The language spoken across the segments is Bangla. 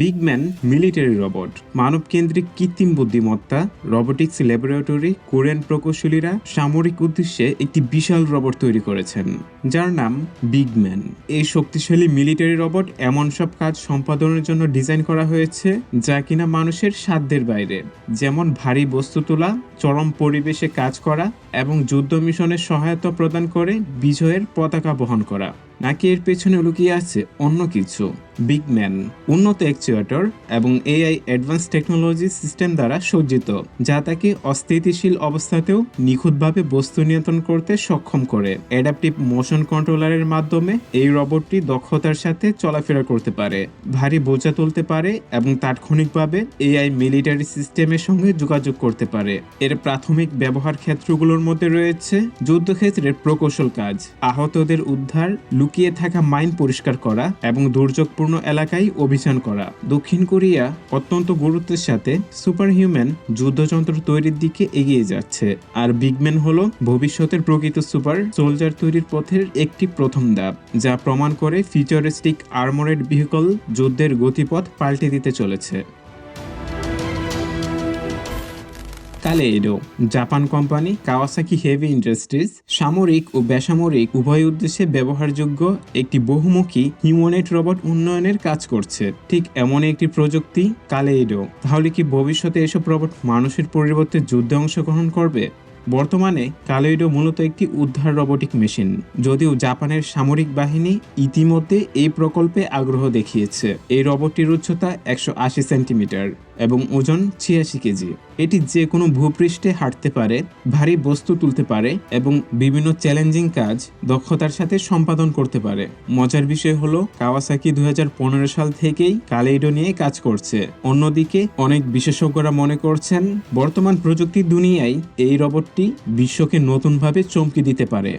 বিগম্যান মিলিটারি রোবট, মানবকেন্দ্রিক কৃত্রিম বুদ্ধিমত্তা, রোবোটিক্স ল্যাবরেটরি, কোরিয়ান প্রকৌশলীরা সামরিক উদ্দেশ্যে একটি বিশাল রোবট তৈরি করেছেন যার নাম বিগম্যান। এই শক্তিশালী মিলিটারি রোবট এমন সব কাজ সম্পাদনের জন্য ডিজাইন করা হয়েছে যা কিনা মানুষের সাধ্যের বাইরে, যেমন ভারী বস্তু তোলা, চরম পরিবেশে কাজ করা এবং যুদ্ধ মিশনের সহায়তা প্রদান করে বিজয়ের পতাকা বহন করা। নাকি এর পেছনে লুকিয়ে আছে অন্য কিছু? বিগম্যান উন্নত অ্যাকচুয়েটর এবং এআই অ্যাডভান্স টেকনোলজি সিস্টেম দ্বারা সজ্জিত, যা তাকে অস্থিতিশীল অবস্থাতেও নিখুঁতভাবে বস্তু নিয়ন্ত্রণ করতে সক্ষম করে। অ্যাডাপটিভ মোশন কন্ট্রোলারের মাধ্যমে এই রোবটটি দক্ষতার সাথে চলাফেরা করতে পারে, ভারী বোঝা তুলতে পারে এবং তাৎক্ষণিকভাবে এআই মিলিটারি সিস্টেমের সঙ্গে যোগাযোগ করতে পারে। এর প্রাথমিক ব্যবহার ক্ষেত্রগুলোর মধ্যে রয়েছে যুদ্ধক্ষেত্রের প্রকৌশল কাজ, আহতদের উদ্ধার, লুকিয়ে থাকা মাইন পরিষ্কার করা এবং দুর্যোগপূর্ণ এলাকায় অভিযান করা। দক্ষিণ কোরিয়া অত্যন্ত গুরুত্বের সাথে সুপার হিউম্যান যুদ্ধযন্ত্র তৈরির দিকে এগিয়ে যাচ্ছে, আর বিগম্যান হলো ভবিষ্যতের প্রকৃত সুপার সোলজার তৈরির পথের একটি প্রথম ধাপ, যা প্রমাণ করে ফিউচারিস্টিক আর্মোরেড ভেহিকল যুদ্ধের গতিপথ পাল্টে দিতে চলেছে। Kaleido, Japan company Kawasaki heavy industries সামরিক ও বেসামরিক উভয় উদ্দেশ্যে ব্যবহারযোগ্য একটি বহুমুখী হিউম্যানয়েড রোবট উন্নয়নের কাজ করছে। ঠিক এমন একটি প্রযুক্তি কালেইডো। তাহলে কি ভবিষ্যতে এসব রোবট মানুষের পরিবর্তে যুদ্ধে অংশগ্রহণ করবে? বর্তমানে কালেইডো মূলত একটি উদ্ধার রোবোটিক মেশিন, যদিও জাপানের সামরিক বাহিনী ইতিমধ্যে এই প্রকল্পে আগ্রহ দেখিয়েছে। এই রোবটটির উচ্চতা 180 সেন্টিমিটার এবং ওজন 86 কেজি। এটি যে কোনো ভূপৃষ্ঠে হাঁটতে পারে, ভারী বস্তু তুলতে পারে এবং বিভিন্ন চ্যালেঞ্জিং কাজ দক্ষতার সাথে সম্পাদন করতে পারে। মজার বিষয় হলো কাওয়াসাকি 2015 সাল থেকেই কালেইডো নিয়ে কাজ করছে। অন্যদিকে অনেক বিশেষজ্ঞরা মনে করছেন বর্তমান প্রযুক্তির দুনিয়ায় এই রোবটটি বিশ্বকে নতুনভাবে চমকে দিতে পারে।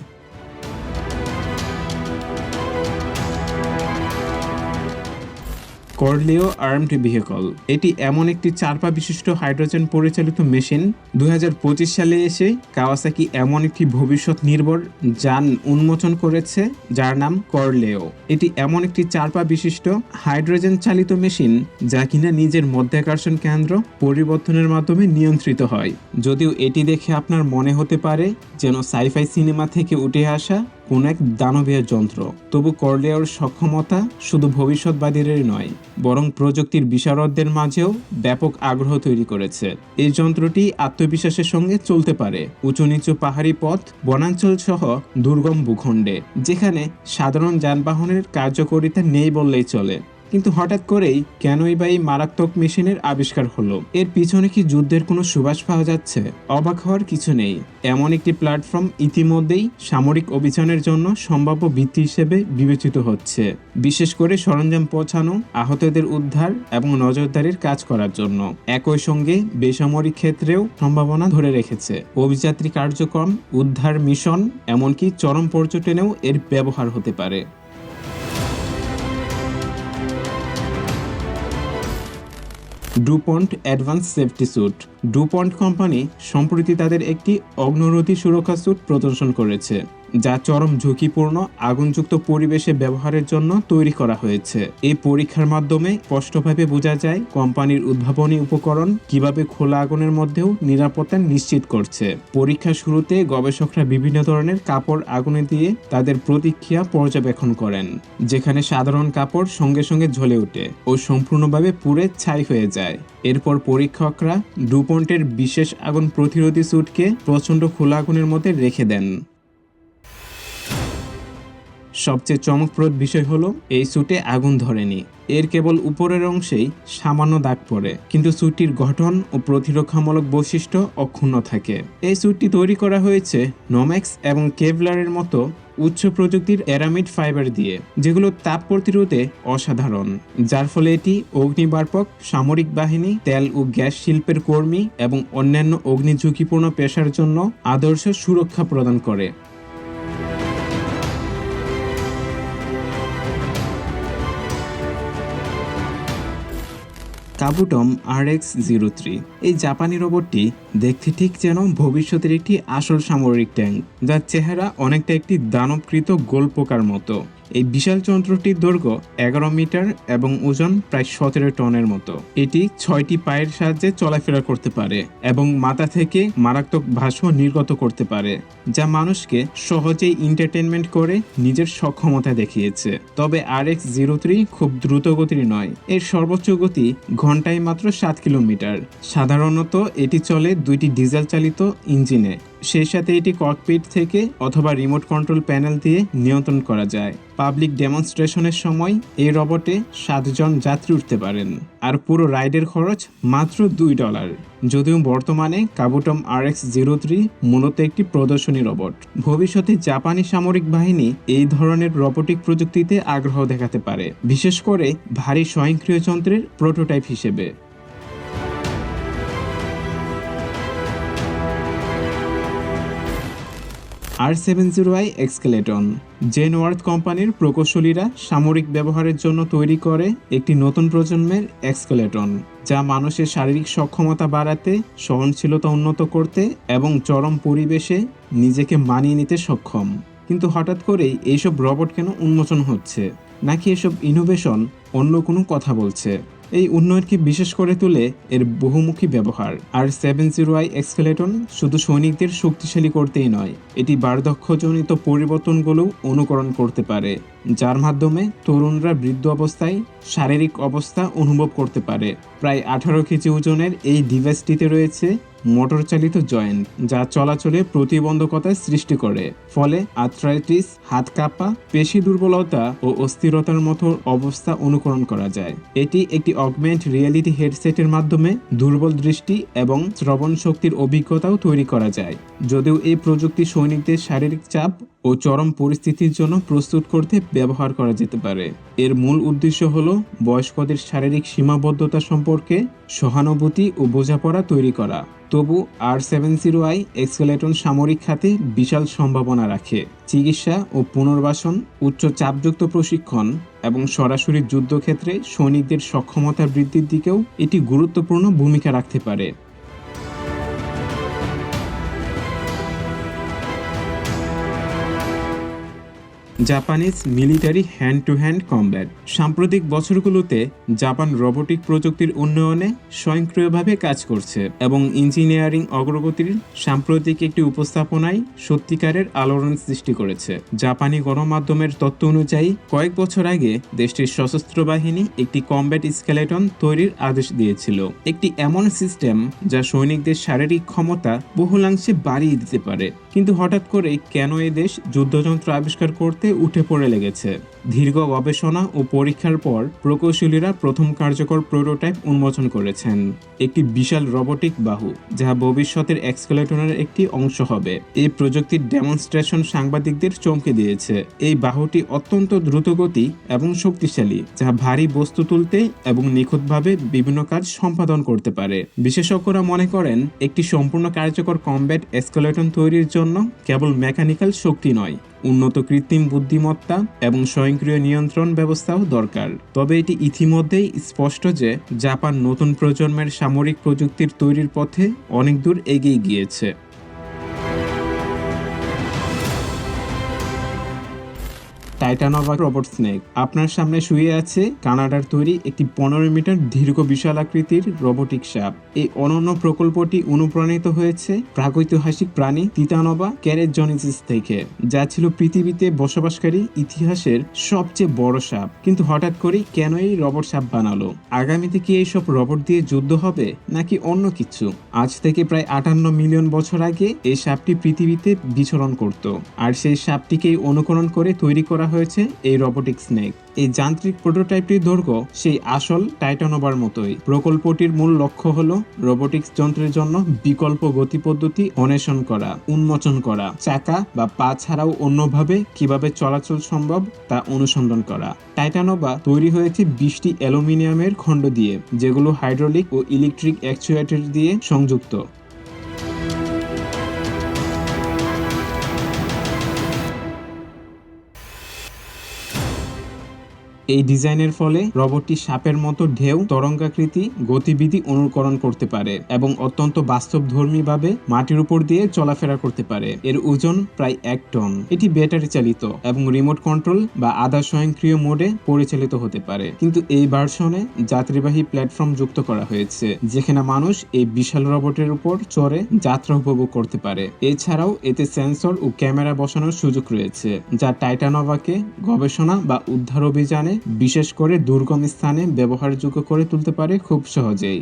কর্লেও আর্মড ভেহিকল, এটি এমন একটি 4 পা বিশিষ্ট হাইড্রোজেন পরিচালিত মেশিন। 2025 সালে এসে কাওয়াসাকি এমন একটি ভবিষ্যৎ নির্ভর যান উন্মোচন করেছে যার নাম কর্লেও। এটি এমন একটি 4 পা বিশিষ্ট হাইড্রোজেন চালিত মেশিন যা কিনা নিজের মধ্যাকর্ষণ কেন্দ্র পরিবর্তনের মাধ্যমে নিয়ন্ত্রিত হয়। যদিও এটি দেখে আপনার মনে হতে পারে যেন সাইফাই সিনেমা থেকে উঠে আসা কোন এক দানবীয় যন্ত্র, তবু কর্লেওর সক্ষমতা শুধু ভবিষ্যৎবাদীরই নয়, বরং প্রযুক্তির বিশারদদের মাঝেও ব্যাপক আগ্রহ তৈরি করেছে। এই যন্ত্রটি আত্মবিশ্বাসের সঙ্গে চলতে পারে উঁচু নিচু পাহাড়ি পথ, বনাঞ্চল সহ দুর্গম ভূখণ্ডে, যেখানে সাধারণ যানবাহনের কার্যকারিতা নেই বললেই চলে। কিন্তু হঠাৎ করেই কেনই বা এই মারাত্মক মেশিনের আবিষ্কার হলো? এর পিছনে কি যুদ্ধের কোনো সুবাস পাওয়া যাচ্ছে? অবাক হওয়ার কিছু নেই। এমন একটি প্ল্যাটফর্ম ইতিমধ্যেই সামরিক অভিযানের জন্য সম্ভাব্য ভিত্তি হিসেবে বিবেচিত হচ্ছে, বিশেষ করে সরঞ্জাম পৌঁছানো, আহতদের উদ্ধার এবং নজরদারির কাজ করার জন্য। একই সঙ্গে বেসামরিক ক্ষেত্রেও সম্ভাবনা ধরে রেখেছে। অভিযাত্রী কার্যক্রম, উদ্ধার মিশন, এমনকি চরম পর্যটনেও এর ব্যবহার হতে পারে। DuPont advance safety suit. DuPont company সম্প্রতি তাদের একটি অগ্নিরোধী সুরক্ষা স্যুট প্রদর্শন করেছে, যা চরম ঝুঁকিপূর্ণ আগুনযুক্ত পরিবেশে ব্যবহারের জন্য তৈরি করা হয়েছে। এই পরীক্ষার মাধ্যমে স্পষ্টভাবে বোঝা যায় কোম্পানির উদ্ভাবনী উপকরণ কিভাবে খোলা আগুনের মধ্যেও নিরাপত্তা নিশ্চিত করছে। পরীক্ষার শুরুতে গবেষকরা বিভিন্ন ধরনের কাপড় আগুনে দিয়ে তাদের প্রতিক্রিয়া পর্যবেক্ষণ করেন, যেখানে সাধারণ কাপড় সঙ্গে সঙ্গে জ্বলে ওঠে ও সম্পূর্ণভাবে পুড়ে ছাই হয়ে যায়। এরপর পরীক্ষকরা ডুপন্টের বিশেষ আগুন প্রতিরোধী স্যুটকে প্রচণ্ড খোলা আগুনের মধ্যে রেখে দেন। সবচেয়ে চমকপ্রদ বিষয় হলো এই স্যুটে আগুন ধরেনি, এর কেবল উপরের অংশেই সামান্য দাগ পড়ে, কিন্তু স্যুটটির গঠন ও প্রতিরক্ষামূলক বৈশিষ্ট্য অক্ষুণ্ণ থাকে। এই স্যুটটি তৈরি করা হয়েছে নোম্যাক্স এবং কেভলারের মতো উচ্চ প্রযুক্তির অ্যারামিড ফাইবার দিয়ে, যেগুলো তাপ প্রতিরোধে অসাধারণ, যার ফলে এটি অগ্নিবার্পক, সামরিক বাহিনী, তেল ও গ্যাস শিল্পের কর্মী এবং অন্যান্য অগ্নি ঝুঁকিপূর্ণ পেশার জন্য আদর্শ সুরক্ষা প্রদান করে। কাবুটম RX-03, এই জাপানি রোবটটি দেখতে ঠিক যেন ভবিষ্যতের একটি আসল সামরিক ট্যাঙ্ক, যার চেহারা অনেকটা একটি দানবকৃত গোল পোকার মতো। এই বিশাল যন্ত্রটির দৈর্ঘ্য 11 মিটার এবং ওজন প্রায় 17 টনের মতো। এটি 6টি পায়ের সাহায্যে চলাফেরা করতে পারে এবং মাথা থেকে মারাত্মক ভাষ্য নির্গত করতে পারে, যা মানুষকে সহজেই এন্টারটেইনমেন্ট করে নিজের সক্ষমতা দেখিয়েছে। তবে RX-03 খুব দ্রুত গতির নয়। এর সর্বোচ্চ গতি ঘন্টায় মাত্র 7 কিলোমিটার। সাধারণত এটি চলে 2টি ডিজেল চালিত ইঞ্জিনে। সেই সাথে এটি ককপিট থেকে অথবা রিমোট কন্ট্রোল প্যানেল দিয়ে নিয়ন্ত্রণ করা যায়। পাবলিক ডেমনস্ট্রেশনের সময় এই রোবটে 7 জন যাত্রী উঠতে পারেন, আর পুরো রাইডের খরচ মাত্র $2। যদিও বর্তমানে কাবুটম RX-03 মূলত একটি প্রদর্শনী রোবট। ভবিষ্যতে জাপানি সামরিক বাহিনী এই ধরনের রোবোটিক প্রযুক্তিতে আগ্রহ দেখাতে পারে, বিশেষ করে ভারী স্বয়ংক্রিয় যন্ত্রের প্রোটোটাইপ হিসেবে। R70i এক্সকেলেটন। জেনওয়ার্থ কোম্পানির প্রকৌশলীরা সামরিক ব্যবহারের জন্য তৈরি করে একটি নতুন প্রজন্মের এক্সকেলেটন, যা মানুষের শারীরিক সক্ষমতা বাড়াতে, সহনশীলতা উন্নত করতে এবং চরম পরিবেশে নিজেকে মানিয়ে নিতে সক্ষম। কিন্তু হঠাৎ করেই এইসব রোবট কেন উন্মোচন হচ্ছে? নাকি এসব ইনোভেশন অন্য কোনো কথা বলছে? এই উন্নয়নকে বিশেষ করে তুলে এর বহুমুখী ব্যবহার। R70i এক্সকেলেটন শুধু সৈনিকদের শক্তিশালী করতেই নয়, এটি বার্ধক্যজনিত পরিবর্তনগুলো অনুকরণ করতে পারে, যার মাধ্যমে তরুণরা বৃদ্ধ অবস্থায় শারীরিক অবস্থা অনুভব করতে পারে। প্রায় 18 কেজি ওজনের এই ডিভাইসটিতে রয়েছে মোটর চালিত জয়েন্ট, যা চলাচলে প্রতিবন্ধকতা সৃষ্টি করে, ফলে আর্থ্রাইটিস, হাত কাঁপা, পেশি দুর্বলতা ও অস্থিরতার মতো অবস্থা অনুকরণ করা যায়। এটি একটি অগমেন্ট রিয়েলিটি হেডসেটের মাধ্যমে দুর্বল দৃষ্টি এবং শ্রবণ শক্তির অভিজ্ঞতাও তৈরি করা যায়। যদিও এই প্রযুক্তি সৈনিকদের শারীরিক চাপ ও চরম পরিস্থিতির জন্য প্রস্তুত করতে ব্যবহার করা যেতে পারে, এর মূল উদ্দেশ্য হল বয়স্কদের শারীরিক সীমাবদ্ধতা সম্পর্কে সহানুভূতি ও বোঝাপড়া তৈরি করা। তবু R70i এক্সকেলেটন সামরিক খাতে বিশাল সম্ভাবনা রাখে। চিকিৎসা ও পুনর্বাসন, উচ্চ চাপযুক্ত প্রশিক্ষণ এবং সরাসরি যুদ্ধক্ষেত্রে সৈনিকদের সক্ষমতা বৃদ্ধির দিকেও এটি গুরুত্বপূর্ণ ভূমিকা রাখতে পারে। Japanese military hand to hand combat. সাম্প্রতিক বছরগুলোতে জাপান রোবোটিক প্রযুক্তির উন্নয়নে স্বয়ংক্রিয়ভাবে কাজ করছে এবং ইঞ্জিনিয়ারিং অগ্রগতির সাম্প্রতিক একটি উপস্থাপনায় সত্যিকারের আলোড়ন সৃষ্টি করেছে। জাপানি গণমাধ্যমের তথ্য অনুযায়ী কয়েক বছর আগে দেশটির সশস্ত্র বাহিনী একটি কমব্যাট স্কেলেটন তৈরির আদেশ দিয়েছিল, একটি এমন সিস্টেম যা সৈনিকদের শারীরিক ক্ষমতা বহুলাংশে বাড়িয়ে দিতে পারে। কিন্তু হঠাৎ করে কেন এই দেশ যুদ্ধযন্ত্র আবিষ্কার করতে উঠে পড়ে লেগেছে? দীর্ঘ গবেষণা ও পরীক্ষার পর প্রকৌশলীরা প্রথম কার্যকর প্রোটোটাইপ উন্মোচন করেছেন, একটি বিশাল রোবোটিক বাহু যা ভবিষ্যতের এক্সকেলেটনের একটি অংশ হবে। এই প্রযুক্তির ডেমনস্ট্রেশন সাংবাদিকদের চমকে দিয়েছে। এই বাহুটি অত্যন্ত দ্রুতগতি এবং শক্তিশালী, যা ভারী বস্তু তুলতে এবং নিখুঁতভাবে বিভিন্ন কাজ সম্পাদন করতে পারে। বিশেষজ্ঞরা মনে করেন একটি সম্পূর্ণ কার্যকর কমব্যাট এক্সকেলেটন তৈরির জন্য কেবল মেকানিক্যাল শক্তি নয়, উন্নত কৃত্রিম বুদ্ধিমত্তা এবং স্বয়ংক্রিয় নিয়ন্ত্রণ ব্যবস্থাও দরকার। তবে এটি ইতিমধ্যেই স্পষ্ট যে জাপান নতুন প্রজন্মের সামরিক প্রযুক্তির তৈরির পথে অনেক দূর এগিয়ে গিয়েছে। টাইটানোভা রোবট স্নেক। আপনার সামনে শুয়ে আছে কানাডার তৈরি একটি 15 মিটার দীর্ঘ বিশাল আকৃতির রোবোটিক সাপ। এই অনন্য প্রকল্পটি অনুপ্রাণিত হয়েছে প্রাগৈতিহাসিক প্রাণী টিটানোভা ক্যারেজনিসিস থেকে, যা ছিল পৃথিবীতে বসবাসকারী ইতিহাসের সবচেয়ে বড় সাপ। কিন্তু হঠাৎ করেই কেন এই রোবট সাপ বানালো? আগামীতে কি এইসব রোবট দিয়ে যুদ্ধ হবে নাকি অন্য কিছু? আজ থেকে প্রায় 58 মিলিয়ন বছর আগে এই সাপটি পৃথিবীতে বিচরণ করত, আর সেই সাপটিকেই অনুকরণ করে তৈরি করা হয়েছে এই রোবোটিক স্নেক। এই যান্ত্রিক প্রোটোটাইপটির দৈর্ঘ্য সেই আসল টাইটানোভার মতোই। প্রকল্পটির মূল লক্ষ্য হলো রোবোটিক্স যন্ত্রের জন্য বিকল্প গতি পদ্ধতি অন্বেষণ করা, উন্মোচন করা, চাকা বা পা ছাড়াও অন্যভাবে কিভাবে চলাচল সম্ভব তা অনুসন্ধান করা। টাইটানোভা তৈরি হয়েছে 20টি অ্যালুমিনিয়ামের খণ্ড দিয়ে, যেগুলো হাইড্রোলিক ও ইলেকট্রিক অ্যাকচুয়েটর দিয়ে সংযুক্ত। এই ডিজাইনের ফলে রোবটটি সাপের মতো ঢেউ, তরঙ্গাকৃতি, গতিবিধি অনুকরণ করতে পারে এবং অত্যন্ত বাস্তবধর্মীভাবে মাটির উপর দিয়ে চলাফেরা করতে পারে। এর ওজন প্রায় 1 টন। এটি ব্যাটারি চালিত এবং রিমোট কন্ট্রোল বা আধা স্বয়ংক্রিয় মোডে পরিচালিত হতে পারে। কিন্তু এই ভার্সনে যাত্রীবাহী প্ল্যাটফর্ম যুক্ত করা হয়েছে, যেখানে মানুষ এই বিশাল রোবটের উপর চড়ে যাত্রা উপভোগ করতে পারে। এছাড়াও এতে সেন্সর ও ক্যামেরা বসানোর সুযোগ রয়েছে, যা টাইটানোভাকে গবেষণা বা উদ্ধার অভিযানে, বিশেষ করে দুর্গম স্থানে ব্যবহারযোগ্য করে তুলতে পারে খুব সহজেই।